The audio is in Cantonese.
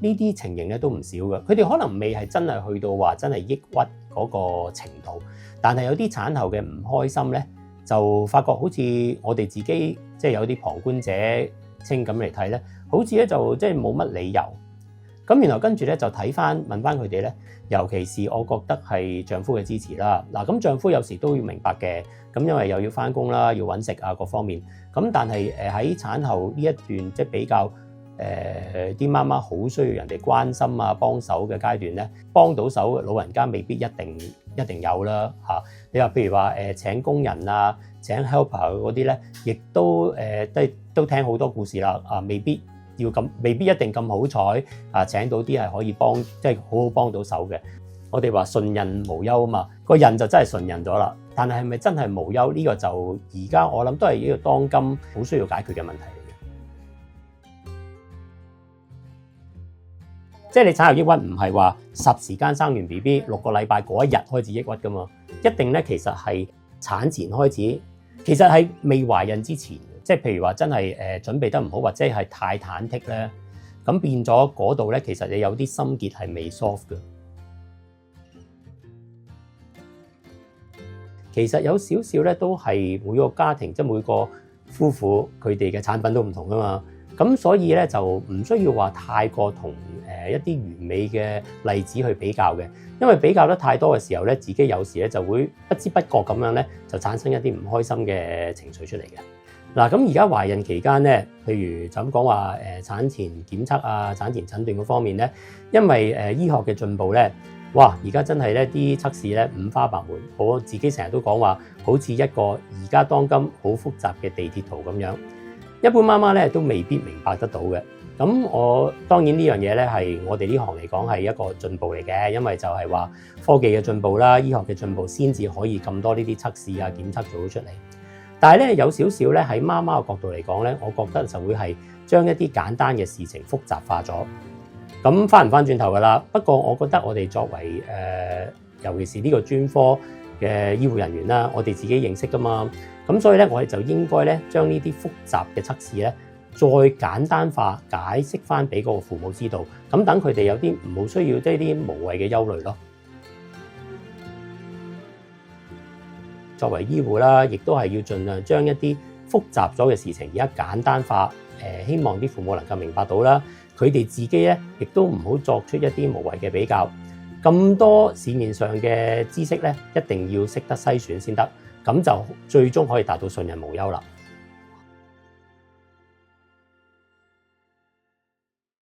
呢啲情形咧都唔少嘅。佢哋可能未係真係去到話真係抑鬱嗰個程度，但係有啲產後嘅唔開心咧，就發覺好似我哋自己即係有啲旁觀者清咁嚟睇咧，好似咧就即係冇乜理由。咁然後跟住咧就問翻佢哋咧，尤其是我覺得係丈夫嘅支持啦。嗱，咁丈夫有時都要明白嘅，咁因為又要翻工啦，要揾食啊各方面。咁但係喺產後呢一段即係比較啲媽媽好需要人哋關心啊幫手嘅階段咧，幫到手老人家未必一定有啦嚇。你話譬如話請工人啊，請 helper 嗰啲咧，亦都聽好多故事啦啊，未必一定咁好彩啊！請到啲係可以幫，即係好好幫到手嘅。我哋話順孕無憂啊嘛，個孕就真係順孕咗啦。但係咪真係無憂呢個就而家我諗都係呢個當今好需要解決嘅問題嚟嘅。即係你產後抑鬱唔係話霎時間生完 BB 6個禮拜嗰一日開始抑鬱噶嘛，一定咧其實係產前開始，其實係未懷孕之前。即係譬如話真係準備得唔好，或者係太忐忑咧，咁變咗嗰度咧，其實你有啲心結係未 soft 嘅。其實有少少咧，都係每個家庭即係每個夫婦佢哋嘅產品都唔同噶嘛。咁所以咧就唔需要話太過同一啲完美嘅例子去比較嘅，因為比較得太多嘅時候咧，自己有時咧就會不知不覺咁樣咧就產生一啲唔開心嘅情緒出嚟嘅。嗱，咁而家懷孕期間咧，譬如就咁講話產前檢測啊、產前診斷嗰方面咧，因為醫學嘅進步咧，哇！而家真係咧啲測試咧五花八門，我自己成日都講話，好似一個而家當今好複雜嘅地鐵圖咁樣，一般媽媽咧都未必明白得到嘅。咁我當然呢樣嘢咧係我哋呢行嚟講係一個進步嚟嘅，因為就係話科技嘅進步啦、醫學嘅進步，先至可以咁多呢啲測試啊、檢測做到出嚟。但係咧有少少咧喺媽媽嘅角度嚟講咧，我覺得就會係將一啲簡單嘅事情複雜化咗。咁翻唔翻轉頭噶啦？不過我覺得我哋作為尤其是呢個專科嘅醫護人員啦，我哋自己認識噶嘛。咁所以咧，我哋就應該咧將呢啲複雜嘅測試咧，再簡單化解釋翻俾嗰個父母知道。咁等佢哋有啲唔好需要即係啲無謂嘅憂慮咯。作為醫護啦，亦都係要盡量將一啲複雜咗嘅事情而家簡單化，希望啲父母能夠明白到啦。佢哋自己咧，亦都唔好作出一啲無謂嘅比較。咁多市面上嘅知識咧，一定要識得篩選先得，咁就最終可以達到順孕無憂啦。